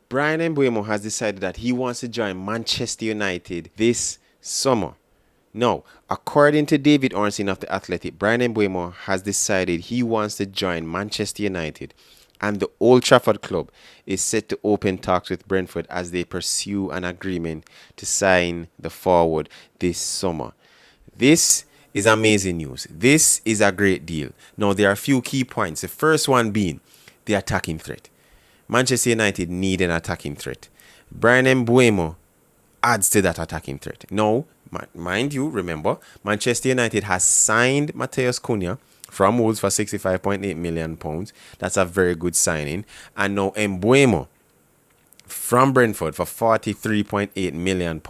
Bryan Mbeumo has decided that he wants to join Manchester United this summer. Now, according to David Ornstein of The Athletic, Bryan Mbeumo has decided he wants to join Manchester United, and the Old Trafford club is set to open talks with Brentford as they pursue an agreement to sign the forward this summer. This is amazing news. This is a great deal. Now, there are a few key points. The first one being the attacking threat. Manchester United need an attacking threat. Bryan Mbeumo adds to that attacking threat. Now, mind you, remember, Manchester United has signed Matheus Cunha from Wolves for £65.8 million. That's a very good signing. And now Mbeumo from Brentford for £43.8 million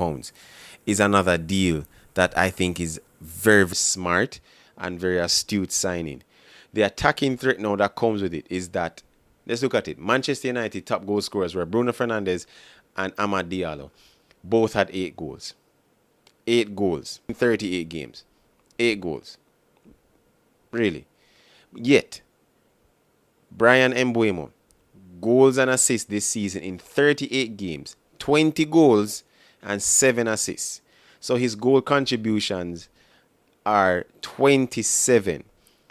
is another deal that I think is very smart and very astute signing. The attacking threat now that comes with it is that, let's look at it. Manchester United top goal scorers were Bruno Fernandes and Amad Diallo. Both had 8 goals. 8 goals in 38 games. 8 goals. Really. Yet, Bryan Mbeumo, goals and assists this season in 38 games. 20 goals and 7 assists. So his goal contributions are 27.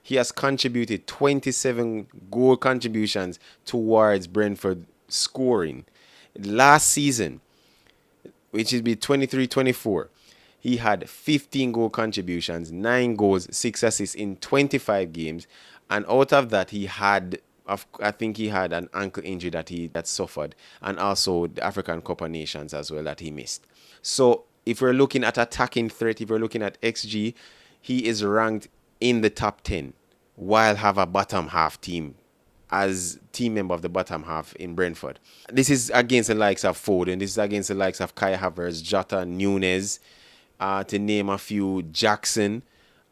He has contributed 27 goal contributions towards Brentford scoring. Last season, which would be 23-24, he had 15 goal contributions, 9 goals, 6 assists in 25 games. And out of that, I think he had an ankle injury that he had suffered, and also the African Cup of Nations as well that he missed. So if we're looking at attacking threat, if we're looking at XG, he is ranked in the top 10, while have a bottom half team as team member of the bottom half in Brentford. This is against the likes of Foden. This is against the likes of Kai Havertz, Jota, Nunes, to name a few. Jackson,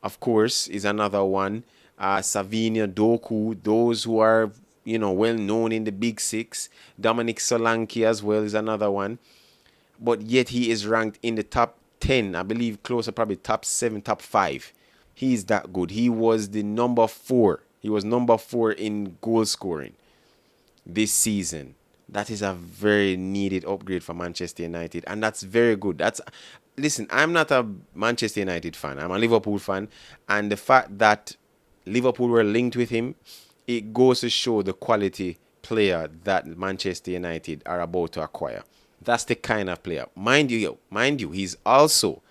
of course, is another one. Savinho, Doku, those who are well known in the Big Six. Dominic Solanke as well is another one. But yet he is ranked in the top 10, I believe closer, probably top 7, top 5. He's that good. He was the number 4. He was number 4 in goal scoring this season. That is a very needed upgrade for Manchester United, and that's very good. Listen, I'm not a Manchester United fan. I'm a Liverpool fan, and the fact that Liverpool were linked with him, it goes to show the quality player that Manchester United are about to acquire. That's the kind of player. Mind you, he's also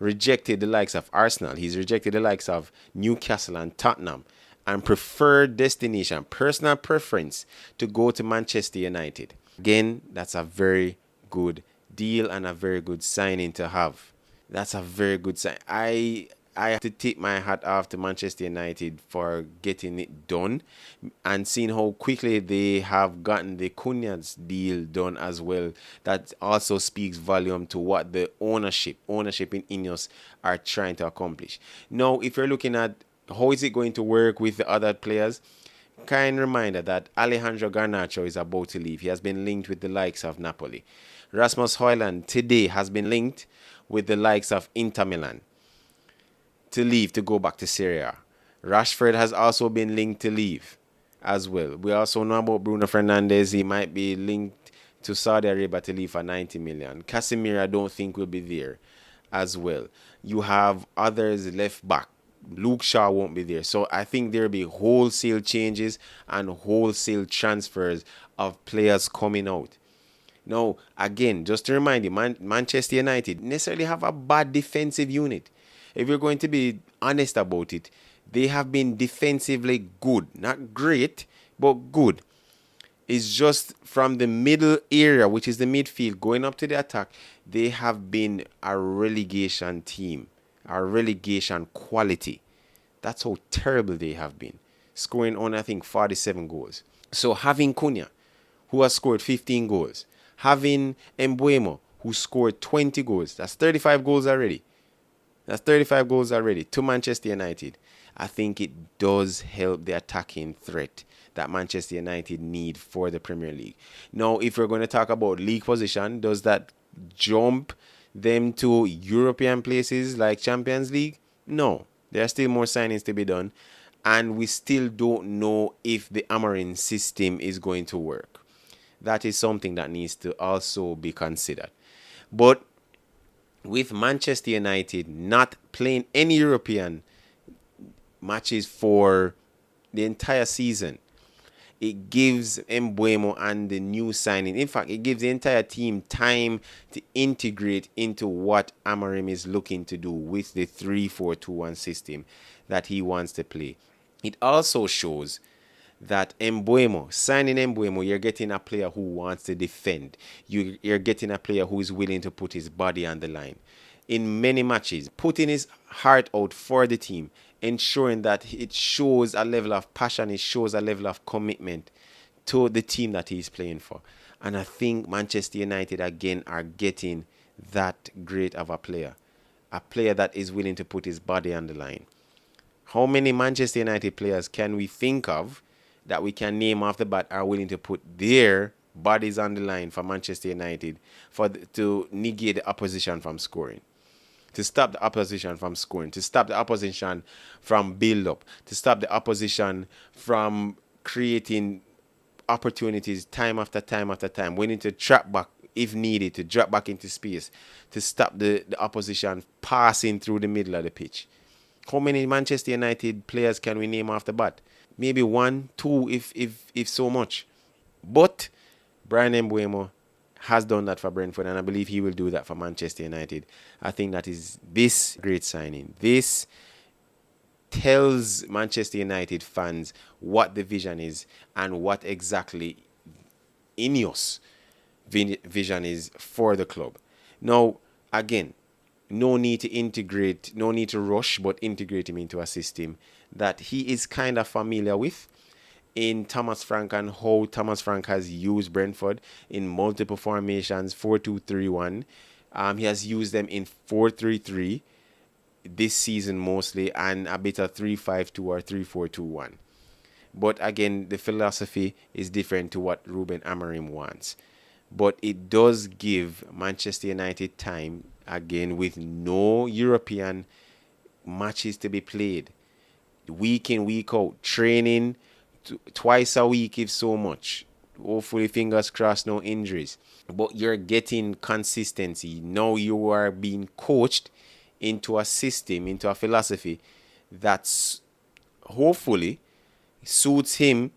rejected the likes of Arsenal. He's rejected the likes of Newcastle and Tottenham, and preferred destination, personal preference, to go to Manchester United. Again, that's a very good deal and a very good signing to have. That's a very good sign. I have to tip my hat off to Manchester United for getting it done and seeing how quickly they have gotten the Cunha's deal done as well. That also speaks volume to what the ownership in Ineos are trying to accomplish. Now, if you're looking at how is it going to work with the other players, kind reminder that Alejandro Garnacho is about to leave. He has been linked with the likes of Napoli. Rasmus Højlund today has been linked with the likes of Inter Milan to leave to go back to Serie A. Rashford has also been linked to leave as well. We also know about Bruno Fernandes. He might be linked to Saudi Arabia to leave for 90 million. Casemiro, I don't think will be there as well. You have others left back. Luke Shaw won't be there. So I think there'll be wholesale changes and wholesale transfers of players coming out. Now, again, just to remind you, Manchester United necessarily have a bad defensive unit. If you're going to be honest about it, they have been defensively good. Not great, but good. It's just from the middle area, which is the midfield, going up to the attack, they have been a relegation team. A relegation quality. That's how terrible they have been. Scoring on, I think, 47 goals. So having Cunha, who has scored 15 goals, having Mbeumo, who scored 20 goals, that's 35 goals already. That's 35 goals already to Manchester United. I think it does help the attacking threat that Manchester United need for the Premier League. Now, if we're going to talk about league position, does that jump them to European places like Champions League? No. There are still more signings to be done. And we still don't know if the Amorim system is going to work. that is something that needs to also be considered. But with Manchester United not playing any European matches for the entire season, it gives Mbeumo and the new signing, in fact, it gives the entire team time to integrate into what Amorim is looking to do with the 3-4-2-1 system that he wants to play. It also shows that signing Mbeumo, you're getting a player who wants to defend. You're getting a player who is willing to put his body on the line. In many matches, putting his heart out for the team, ensuring that it shows a level of passion, it shows a level of commitment to the team that he's playing for. And I think Manchester United again are getting that great of a player that is willing to put his body on the line. How many Manchester United players can we think of that we can name off the bat are willing to put their bodies on the line for Manchester United to negate the opposition from scoring? To stop the opposition from scoring, to stop the opposition from build up, to stop the opposition from creating opportunities time after time after time, willing to trap back if needed, to drop back into space, to stop the opposition passing through the middle of the pitch. How many Manchester United players can we name off the bat? Maybe 1, 2, if so much. But Bryan Mbeumo has done that for Brentford, and I believe he will do that for Manchester United. I think that is this great signing. This tells Manchester United fans what the vision is and what exactly Ineos' vision is for the club. Now, again, no need to integrate, no need to rush, but integrate him into a system that he is kind of familiar with in Thomas Frank and how Thomas Frank has used Brentford in multiple formations, 4-2-3-1. He has used them in 4-3-3 this season mostly, and a bit of 3-5-2 or 3-4-2-1. But again, the philosophy is different to what Ruben Amorim wants. But it does give Manchester United time, again, with no European matches to be played. Week in, week out, training twice a week if so much. Hopefully, fingers crossed, no injuries. But you're getting consistency. Now you are being coached into a system, into a philosophy that's hopefully suits him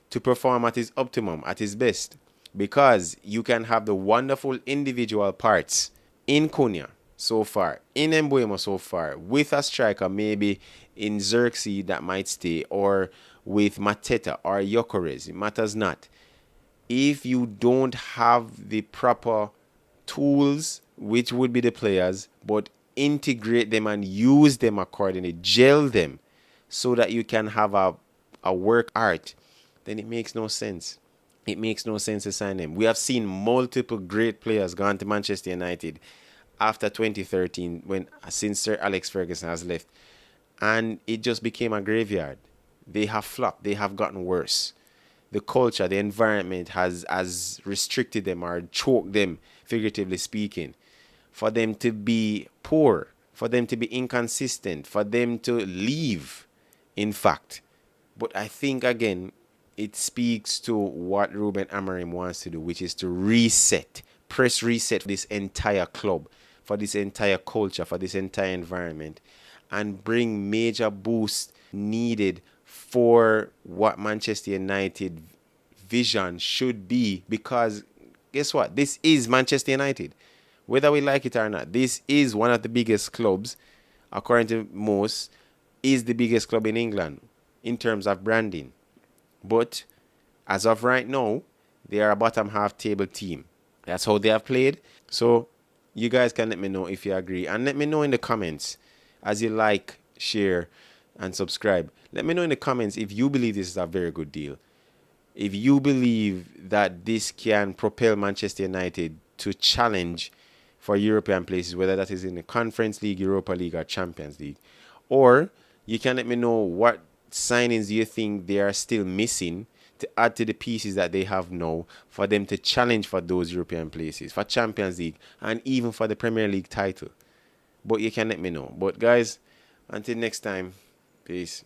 to perform at his optimum, at his best. Because you can have the wonderful individual parts in Cunha so far, in Mbeumo so far, with a striker maybe in Xerxes that might stay, or with Mateta or Gyökeres, it matters not. If you don't have the proper tools, which would be the players, but integrate them and use them accordingly, gel them, so that you can have a work art, then it makes no sense. It makes no sense to sign them. We have seen multiple great players gone to Manchester United after 2013, since Sir Alex Ferguson has left, and it just became a graveyard. They have flopped. They have gotten worse. The culture, the environment has restricted them or choked them, figuratively speaking, for them to be poor, for them to be inconsistent, for them to leave, in fact. But I think, again, it speaks to what Ruben Amorim wants to do, which is to press reset for this entire club, for this entire culture, for this entire environment, and bring major boosts needed for what Manchester United vision should be. Because guess what? This is Manchester United. Whether we like it or not, this is one of the biggest clubs, according to most, is the biggest club in England in terms of branding. But as of right now, they are a bottom half table team. That's how they have played. So you guys can let me know if you agree. And let me know in the comments as you like, share, and subscribe. Let me know in the comments if you believe this is a very good deal. If you believe that this can propel Manchester United to challenge for European places, whether that is in the Conference League, Europa League, or Champions League. Or you can let me know what signings do you think they are still missing to add to the pieces that they have now for them to challenge for those European places, for Champions League, and even for the Premier League title. But you can let me know. But guys, until next time, peace.